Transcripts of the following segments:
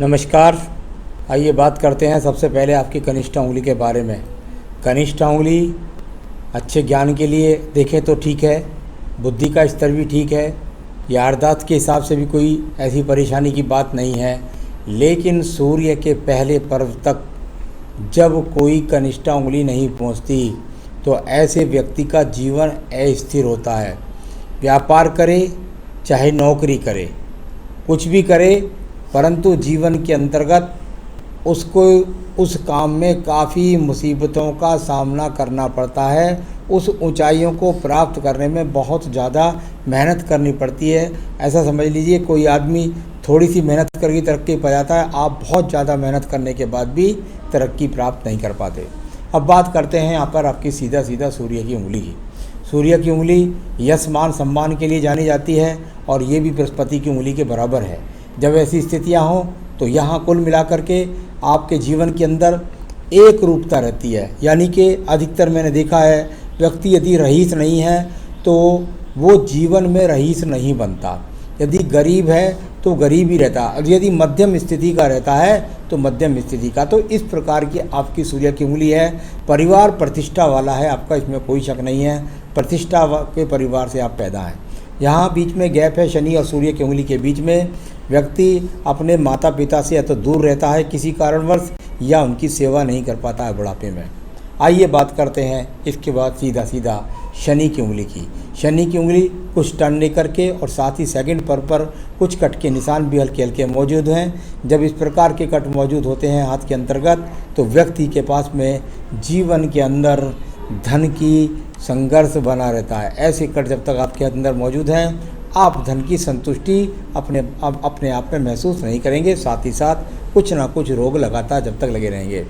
नमस्कार। आइए बात करते हैं सबसे पहले आपकी कनिष्ठ उंगली के बारे में। कनिष्ठ उंगली अच्छे ज्ञान के लिए देखें तो ठीक है, बुद्धि का स्तर भी ठीक है, याददाश्त के हिसाब से भी कोई ऐसी परेशानी की बात नहीं है। लेकिन सूर्य के पहले पर्व तक जब कोई कनिष्ठ उंगली नहीं पहुंचती तो ऐसे व्यक्ति का जीवन अस्थिर होता है। व्यापार करे चाहे नौकरी करे, कुछ भी करे, परंतु जीवन के अंतर्गत उसको उस काम में काफ़ी मुसीबतों का सामना करना पड़ता है। उस ऊंचाइयों को प्राप्त करने में बहुत ज़्यादा मेहनत करनी पड़ती है। ऐसा समझ लीजिए कोई आदमी थोड़ी सी मेहनत करके तरक्की पा जाता है, आप बहुत ज़्यादा मेहनत करने के बाद भी तरक्की प्राप्त नहीं कर पाते। अब बात करते हैं यहाँ पर आपकी सीधा सूर्य की उंगली की। सूर्य की उंगली यश मान सम्मान के लिए जानी जाती है और ये भी बृहस्पति की उंगली के बराबर है। जब ऐसी स्थितियाँ हों तो यहाँ कुल मिलाकर के आपके जीवन के अंदर एक रूपता रहती है। यानी कि अधिकतर मैंने देखा है व्यक्ति यदि रईस नहीं है तो वो जीवन में रईस नहीं बनता। यदि गरीब है तो गरीब ही रहता, और यदि मध्यम स्थिति का रहता है तो मध्यम स्थिति का। तो इस प्रकार की आपकी सूर्य की उंगली है। परिवार प्रतिष्ठा वाला है आपका, इसमें कोई शक नहीं है। प्रतिष्ठा के परिवार से आप पैदा हैं। यहाँ बीच में गैप है शनि और सूर्य की उंगली के बीच में। व्यक्ति अपने माता पिता से या तो दूर रहता है किसी कारणवश, या उनकी सेवा नहीं कर पाता है बुढ़ापे में। आइए बात करते हैं इसके बाद सीधा शनि की उंगली की। शनि की उंगली कुछ टर्न लेकर के और साथ ही सेकंड पर कुछ कट के निशान भी हल्के हल्के मौजूद हैं। जब इस प्रकार के कट मौजूद होते हैं हाथ के अंतर्गत तो व्यक्ति के पास में जीवन के अंदर धन की संघर्ष बना रहता है। ऐसे कट जब तक आपके अंदर मौजूद हैं आप धन की संतुष्टि अपने आप में महसूस नहीं करेंगे। साथ ही साथ कुछ ना कुछ रोग लगातार जब तक लगे रहेंगे।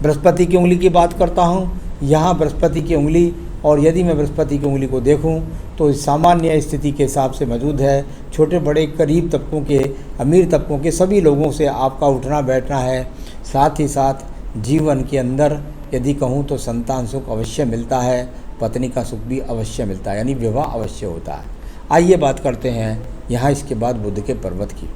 बृहस्पति की उंगली की बात करता हूँ। यहाँ बृहस्पति की उंगली, और यदि मैं बृहस्पति की उंगली को देखूं तो सामान्य स्थिति के हिसाब से मौजूद है। छोटे बड़े गरीब तबकों के, अमीर तबकों के सभी लोगों से आपका उठना बैठना है। साथ ही साथ जीवन के अंदर यदि कहूँ तो संतान सुख अवश्य मिलता है, पत्नी का सुख भी अवश्य मिलता है, यानी विवाह अवश्य होता है। आइए बात करते हैं यहाँ इसके बाद बुध के पर्वत की।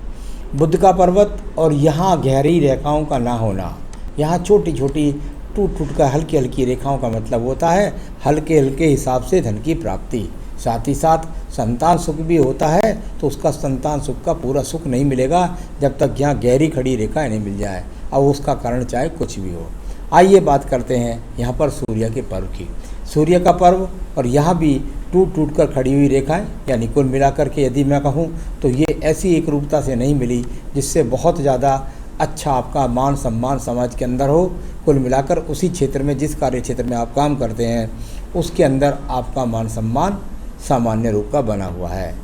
बुध का पर्वत और यहाँ गहरी रेखाओं का ना होना, यहाँ छोटी छोटी टूट कर हल्की हल्की रेखाओं का मतलब होता है हल्के हल्के हिसाब से धन की प्राप्ति। साथ ही साथ संतान सुख भी होता है, तो उसका संतान सुख का पूरा सुख नहीं मिलेगा जब तक यहाँ गहरी खड़ी रेखाएं नहीं मिल जाए, अब उसका कारण चाहे कुछ भी हो। आइए बात करते हैं यहाँ पर सूर्य के पर्व की। सूर्य का पर्व और यहाँ भी टूट कर खड़ी हुई रेखाएं, यानी कुल मिलाकर के यदि मैं कहूँ तो ये ऐसी एक रूपता से नहीं मिली जिससे बहुत ज़्यादा अच्छा आपका मान सम्मान समाज के अंदर हो। कुल मिलाकर उसी क्षेत्र में, जिस कार्य क्षेत्र में आप काम करते हैं, उसके अंदर आपका मान सम्मान सामान्य रूप का बना हुआ है।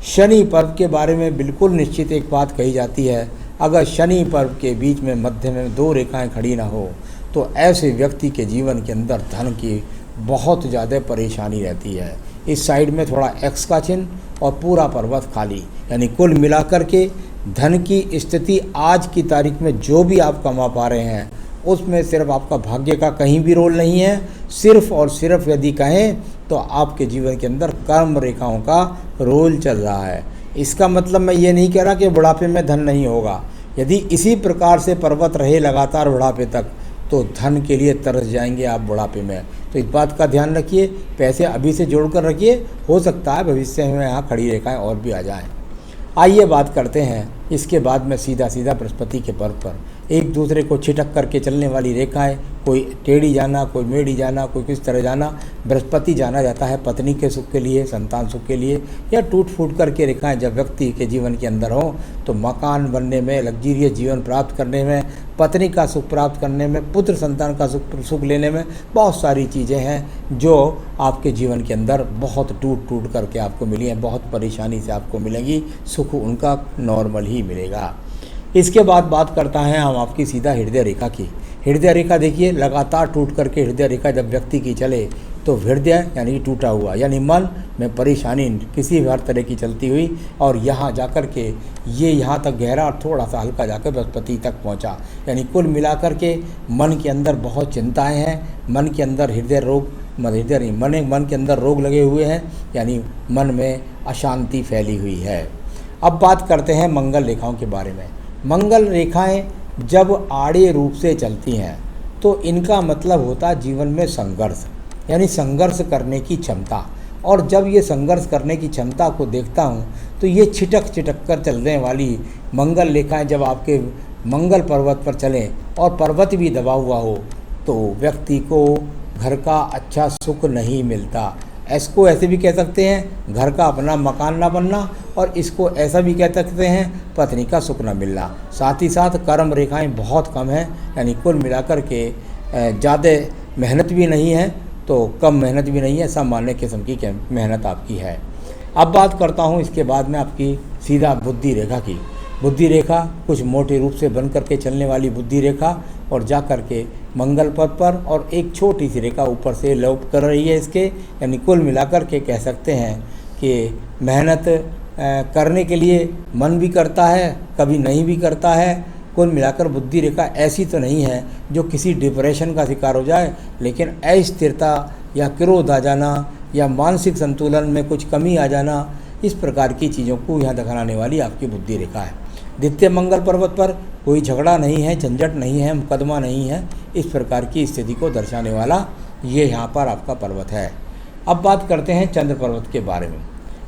शनि पर्व के बारे में बिल्कुल निश्चित एक बात कही जाती है, अगर शनि पर्व के बीच में मध्य में दो रेखाएं खड़ी ना हो तो ऐसे व्यक्ति के जीवन के अंदर धन की बहुत ज़्यादा परेशानी रहती है। इस साइड में थोड़ा एक्स का चिन्ह और पूरा पर्वत खाली, यानी कुल मिलाकर के धन की स्थिति आज की तारीख में जो भी आप कमा पा रहे हैं उसमें सिर्फ आपका भाग्य का कहीं भी रोल नहीं है। सिर्फ और सिर्फ यदि कहें तो आपके जीवन के अंदर कर्म रेखाओं का रोल चल रहा है। इसका मतलब मैं ये नहीं कह रहा कि बुढ़ापे में धन नहीं होगा। यदि इसी प्रकार से पर्वत रहे लगातार बुढ़ापे तक तो धन के लिए तरस जाएंगे आप बुढ़ापे में। तो इस बात का ध्यान रखिए, पैसे अभी से जोड़ कर रखिए, हो सकता है भविष्य में यहाँ खड़ी रेखाएं और भी आ जाएं। आइए बात करते हैं इसके बाद में सीधा बृहस्पति के पर्व पर। एक दूसरे को छिटक करके चलने वाली रेखाएं, कोई टेढ़ी जाना, कोई मेढ़ी जाना, कोई किस तरह जाना, बृहस्पति जाना जाता है पत्नी के सुख के लिए, संतान सुख के लिए। या टूट फूट करके रेखाएं जब व्यक्ति के जीवन के अंदर हों तो मकान बनने में, लग्जरियस जीवन प्राप्त करने में, पत्नी का सुख प्राप्त करने में, पुत्र संतान का सुख लेने में, बहुत सारी चीज़ें हैं जो आपके जीवन के अंदर बहुत टूट करके आपको मिली हैं, बहुत परेशानी से आपको मिलेंगी। सुख उनका नॉर्मल ही मिलेगा। इसके बाद बात करता है हम आपकी सीधा हृदय रेखा की। हृदय रेखा देखिए लगातार टूट करके हृदय रेखा जब व्यक्ति की चले तो हृदय यानी टूटा हुआ, यानी मन में परेशानी किसी भी हर तरह की चलती हुई, और यहाँ जाकर के ये यहाँ तक गहरा और थोड़ा सा हल्का जाकर बृहस्पति तक पहुँचा। यानी कुल मिलाकर के मन के अंदर बहुत चिंताएं हैं, मन के अंदर हृदय रोग, मन के अंदर रोग लगे हुए हैं, यानी मन में अशांति फैली हुई है। अब बात करते हैं मंगल रेखाओं के बारे में। मंगल रेखाएं जब आड़े रूप से चलती हैं तो इनका मतलब होता है जीवन में संघर्ष, यानी संघर्ष करने की क्षमता। और जब ये संघर्ष करने की क्षमता को देखता हूँ तो ये छिटक कर चलने वाली मंगल रेखाएं जब आपके मंगल पर्वत पर चलें और पर्वत भी दबा हुआ हो तो व्यक्ति को घर का अच्छा सुख नहीं मिलता। इसको ऐसे भी कह सकते हैं घर का अपना मकान ना बनना, और इसको ऐसा भी कह सकते हैं पत्नी का सुख न मिलना। साथ ही साथ कर्म रेखाएं बहुत कम हैं, यानी कुल मिलाकर के ज़्यादा मेहनत भी नहीं है तो कम मेहनत भी नहीं है, सामान्य किस्म की मेहनत आपकी है। अब बात करता हूँ इसके बाद में आपकी सीधा बुद्धि रेखा की। बुद्धि रेखा कुछ मोटे रूप से बन करके चलने वाली बुद्धि रेखा और जा कर के मंगल पद पर और एक छोटी सी रेखा ऊपर से लोप कर रही है इसके, यानी कुल मिलाकर के कह सकते हैं कि मेहनत करने के लिए मन भी करता है, कभी नहीं भी करता है। कुल मिलाकर बुद्धि रेखा ऐसी तो नहीं है जो किसी डिप्रेशन का शिकार हो जाए, लेकिन अस्थिरता या क्रोध आ जाना या मानसिक संतुलन में कुछ कमी आ जाना, इस प्रकार की चीज़ों को यहाँ दिखाने वाली आपकी बुद्धि रेखा है। द्वितीय मंगल पर्वत पर कोई झगड़ा नहीं है, झंझट नहीं है, मुकदमा नहीं है, इस प्रकार की स्थिति को दर्शाने वाला ये यहाँ पर आपका पर्वत है। अब बात करते हैं चंद्र पर्वत के बारे में।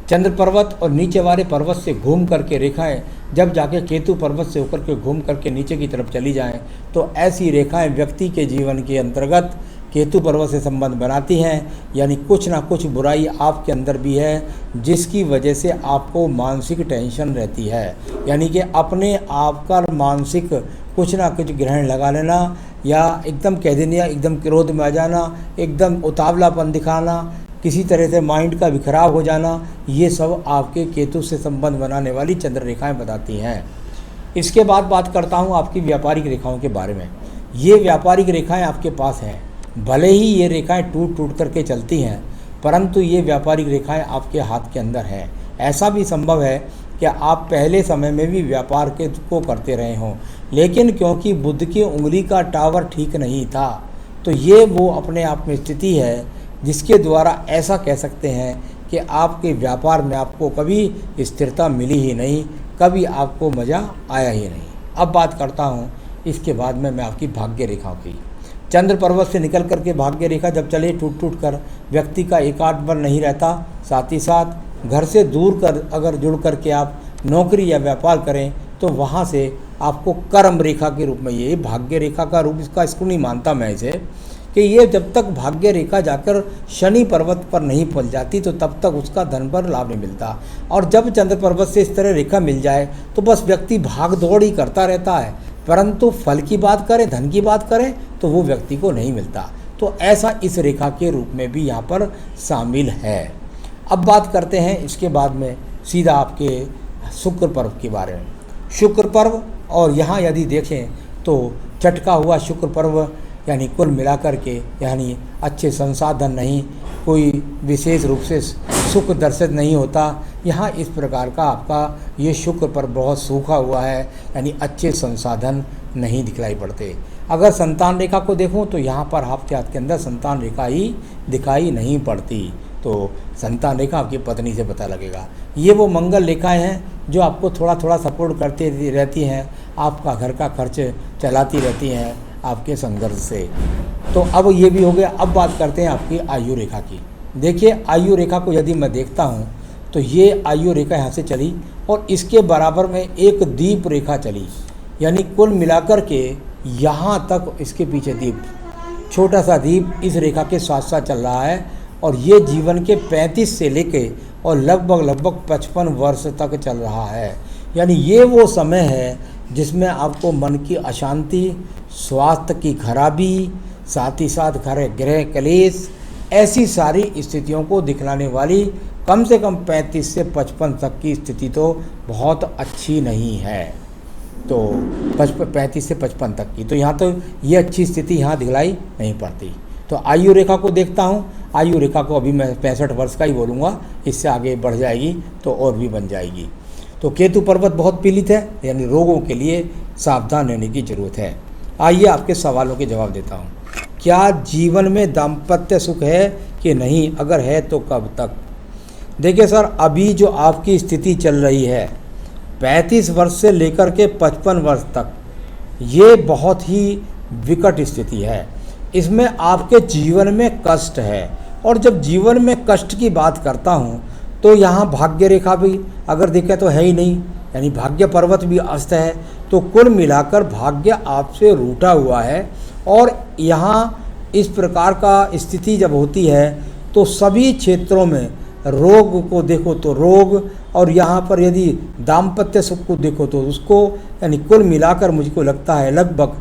चंद्र पर्वत और नीचे वाले पर्वत से घूम करके रेखाएं जब जाके केतु पर्वत से होकर के घूम करके नीचे की तरफ चली जाएं तो ऐसी रेखाएं व्यक्ति के जीवन के अंतर्गत केतु पर्वत से संबंध बनाती हैं, यानी कुछ ना कुछ बुराई आपके अंदर भी है जिसकी वजह से आपको मानसिक टेंशन रहती है, यानी कि अपने आप का मानसिक कुछ ना कुछ ग्रहण लगा लेना या एकदम कह देना, एकदम क्रोध में आ जाना, एकदम उतावलापन दिखाना, किसी तरह से माइंड का बिखराव हो जाना, ये सब आपके केतु से संबंध बनाने वाली चंद्र रेखाएं बताती हैं। इसके बाद बात करता हूँ आपकी व्यापारिक रेखाओं के बारे में। ये व्यापारिक रेखाएं आपके पास हैं, भले ही ये रेखाएं टूट करके चलती हैं, परंतु ये व्यापारिक रेखाएं आपके हाथ के अंदर हैं। ऐसा भी संभव है कि आप पहले समय में भी व्यापार को करते रहे हों, लेकिन क्योंकि बुध की उंगली का टावर ठीक नहीं था तो ये वो अपने आप में स्थिति है जिसके द्वारा ऐसा कह सकते हैं कि आपके व्यापार में आपको कभी स्थिरता मिली ही नहीं, कभी आपको मज़ा आया ही नहीं। अब बात करता हूँ इसके बाद में मैं आपकी भाग्य रेखाओं की। चंद्र पर्वत से निकल करके भाग्य रेखा जब चले टूट कर व्यक्ति का एकाग्र नहीं रहता, साथ ही साथ घर से दूर कर अगर जुड़ करके आप नौकरी या व्यापार करें तो वहाँ से आपको कर्म रेखा के रूप में, ये भाग्य रेखा का रूप इसको नहीं मानता मैं इसे, कि ये जब तक भाग्य रेखा जाकर शनि पर्वत पर नहीं पहुंच जाती तो तब तक उसका धन पर लाभ नहीं मिलता। और जब चंद्र पर्वत से इस तरह रेखा मिल जाए तो बस व्यक्ति भाग दौड़ ही करता रहता है, परंतु फल की बात करें, धन की बात करें तो वो व्यक्ति को नहीं मिलता। तो ऐसा इस रेखा के रूप में भी यहाँ पर शामिल है। अब बात करते हैं इसके बाद में सीधा आपके शुक्र पर्व के बारे में। शुक्र पर्व, और यहाँ यदि देखें तो चटका हुआ शुक्र पर्व, यानी कुल मिलाकर के यानी अच्छे संसाधन नहीं, कोई विशेष रूप से सुख दर्शित नहीं होता। यहाँ इस प्रकार का आपका ये शुक्र पर बहुत सूखा हुआ है, यानी अच्छे संसाधन नहीं दिखलाई पड़ते। अगर संतान रेखा को देखूँ तो यहाँ पर आपके हाथ के अंदर संतान रेखा ही दिखाई नहीं पड़ती, तो संतान रेखा आपकी पत्नी से पता लगेगा। ये वो मंगल रेखाएं हैं जो आपको थोड़ा थोड़ा सपोर्ट करती रहती हैं, आपका घर का खर्च चलाती रहती हैं आपके संघर्ष से। तो अब ये भी हो गया। अब बात करते हैं आपकी आयु रेखा की। देखिए आयु रेखा को यदि मैं देखता हूँ तो ये आयु रेखा यहाँ से चली और इसके बराबर में एक दीप रेखा चली, यानी कुल मिलाकर के यहाँ तक इसके पीछे दीप, छोटा सा दीप इस रेखा के साथ साथ चल रहा है। और ये जीवन के 35 से लेके और लगभग 55 वर्ष तक चल रहा है, यानी ये वो समय है जिसमें आपको मन की अशांति, स्वास्थ्य की खराबी, साथ ही साथ गृह कलेश, ऐसी सारी स्थितियों को दिखलाने वाली कम से कम 35 से 55 तक की स्थिति तो बहुत अच्छी नहीं है। तो 35 से 55 तक की तो यहाँ तो ये अच्छी स्थिति यहाँ दिखलाई नहीं पड़ती। तो आयु रेखा को देखता हूँ, आयु रेखा को अभी मैं 65 वर्ष का ही बोलूँगा, इससे आगे बढ़ जाएगी तो और भी बन जाएगी। तो केतु पर्वत बहुत पीड़ित है, यानी रोगों के लिए सावधान रहने की ज़रूरत है। आइए आपके सवालों के जवाब देता हूँ। क्या जीवन में दाम्पत्य सुख है कि नहीं, अगर है तो कब तक? देखिए सर, अभी जो आपकी स्थिति चल रही है 35 वर्ष से लेकर के 55 वर्ष तक ये बहुत ही विकट स्थिति है। इसमें आपके जीवन में कष्ट है, और जब जीवन में कष्ट की बात करता हूँ तो यहाँ भाग्य रेखा भी अगर देखें तो है ही नहीं, यानी भाग्य पर्वत भी अस्त है। तो कुल मिलाकर भाग्य आपसे रूठा हुआ है। और यहाँ इस प्रकार का स्थिति जब होती है तो सभी क्षेत्रों में रोग को देखो तो रोग, और यहाँ पर यदि दाम्पत्य सुख को देखो तो उसको, यानी कुल मिलाकर मुझको लगता है लगभग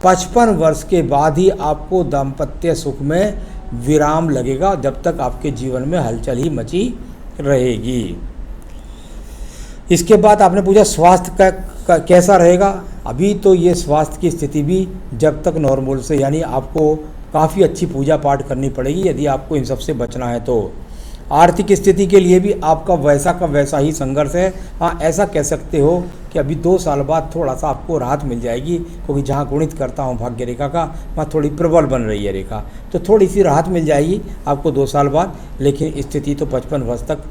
55 वर्ष के बाद ही आपको दाम्पत्य सुख में विराम लगेगा, जब तक आपके जीवन में हलचल ही मची रहेगी। इसके बाद आपने पूछा स्वास्थ्य का कैसा रहेगा। अभी तो ये स्वास्थ्य की स्थिति भी जब तक नॉर्मल से, यानी आपको काफ़ी अच्छी पूजा पाठ करनी पड़ेगी यदि आपको इन सब से बचना है तो। आर्थिक स्थिति के लिए भी आपका वैसा का वैसा ही संघर्ष है। हाँ, ऐसा कह सकते हो कि अभी 2 साल बाद थोड़ा सा आपको राहत मिल जाएगी, क्योंकि जहाँ गुणित करता हूँ भाग्य रेखा का वहाँ थोड़ी प्रबल बन रही है रेखा, तो थोड़ी सी राहत मिल जाएगी आपको 2 साल बाद। लेकिन स्थिति तो 55 वर्ष तक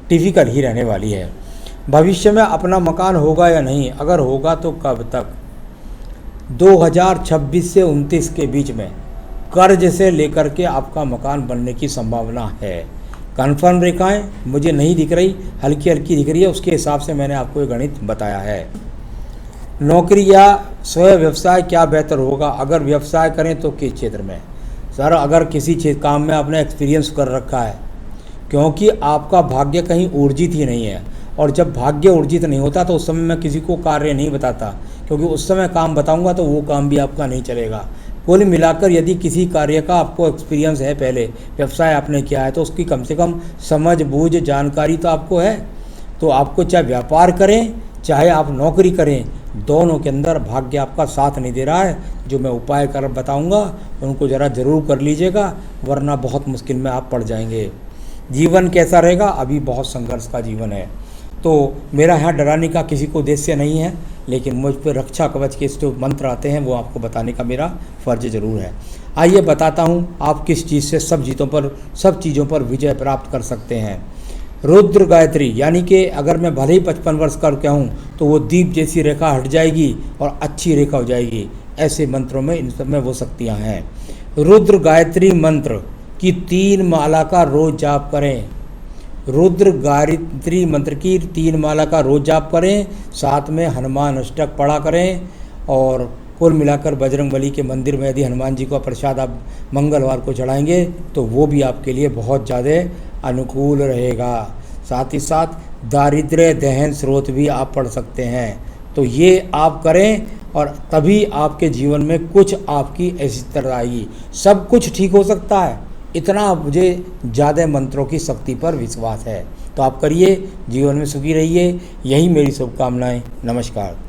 टिपिकल ही रहने वाली है। भविष्य में अपना मकान होगा या नहीं, अगर होगा तो कब तक? 2026 से 29 के बीच में कर्ज से लेकर के आपका मकान बनने की संभावना है। कन्फर्म रेखाएं मुझे नहीं दिख रही, हल्की हल्की दिख रही है, उसके हिसाब से मैंने आपको ये गणित बताया है। नौकरी या स्वयं व्यवसाय क्या बेहतर होगा? अगर व्यवसाय करें तो किस क्षेत्र में? सर, अगर किसी काम में आपने एक्सपीरियंस कर रखा है, क्योंकि आपका भाग्य कहीं ऊर्जित ही नहीं है, और जब भाग्य ऊर्जित नहीं होता तो उस समय मैं किसी को कार्य नहीं बताता, क्योंकि उस समय काम बताऊंगा तो वो काम भी आपका नहीं चलेगा। कुल मिलाकर यदि किसी कार्य का आपको एक्सपीरियंस है, पहले व्यवसाय आपने किया है, तो उसकी कम से कम समझ बूझ जानकारी तो आपको है। तो आपको चाहे व्यापार करें चाहे आप नौकरी करें, दोनों के अंदर भाग्य आपका साथ नहीं दे रहा है। जो मैं उपाय कर बताऊंगा उनको ज़रा ज़रूर कर लीजिएगा, वरना बहुत मुश्किल में आप पड़ जाएंगे। जीवन कैसा रहेगा? अभी बहुत संघर्ष का जीवन है। तो मेरा यहाँ डराने का किसी को उद्देश्य नहीं है, लेकिन मुझ पर रक्षा कवच के जो मंत्र आते हैं वो आपको बताने का मेरा फ़र्ज ज़रूर है। आइए बताता हूँ आप किस चीज़ से सब चीज़ों पर विजय प्राप्त कर सकते हैं। रुद्र गायत्री, यानी कि अगर मैं भले ही 55 वर्ष का क्या हूँ तो वो दीप जैसी रेखा हट जाएगी और अच्छी रेखा हो जाएगी। ऐसे मंत्रों में इन सब में वो शक्तियाँ हैं। रुद्र गायत्री मंत्र की 3 माला का रोज जाप करें। रुद्र गायत्री मंत्र की 3 माला का रोज जाप करें, साथ में हनुमान अष्टक पढ़ा करें। और कुल मिलाकर बजरंगबली के मंदिर में यदि हनुमान जी का प्रसाद आप मंगलवार को चढ़ाएंगे तो वो भी आपके लिए बहुत ज़्यादा अनुकूल रहेगा। साथ ही साथ दारिद्र्य दहन स्रोत भी आप पढ़ सकते हैं। तो ये आप करें और तभी आपके जीवन में कुछ आपकी ऐसी तरह आएगी। सब कुछ ठीक हो सकता है, इतना मुझे ज़्यादा मंत्रों की शक्ति पर विश्वास है। तो आप करिए, जीवन में सुखी रहिए। यही मेरी शुभकामनाएं। नमस्कार।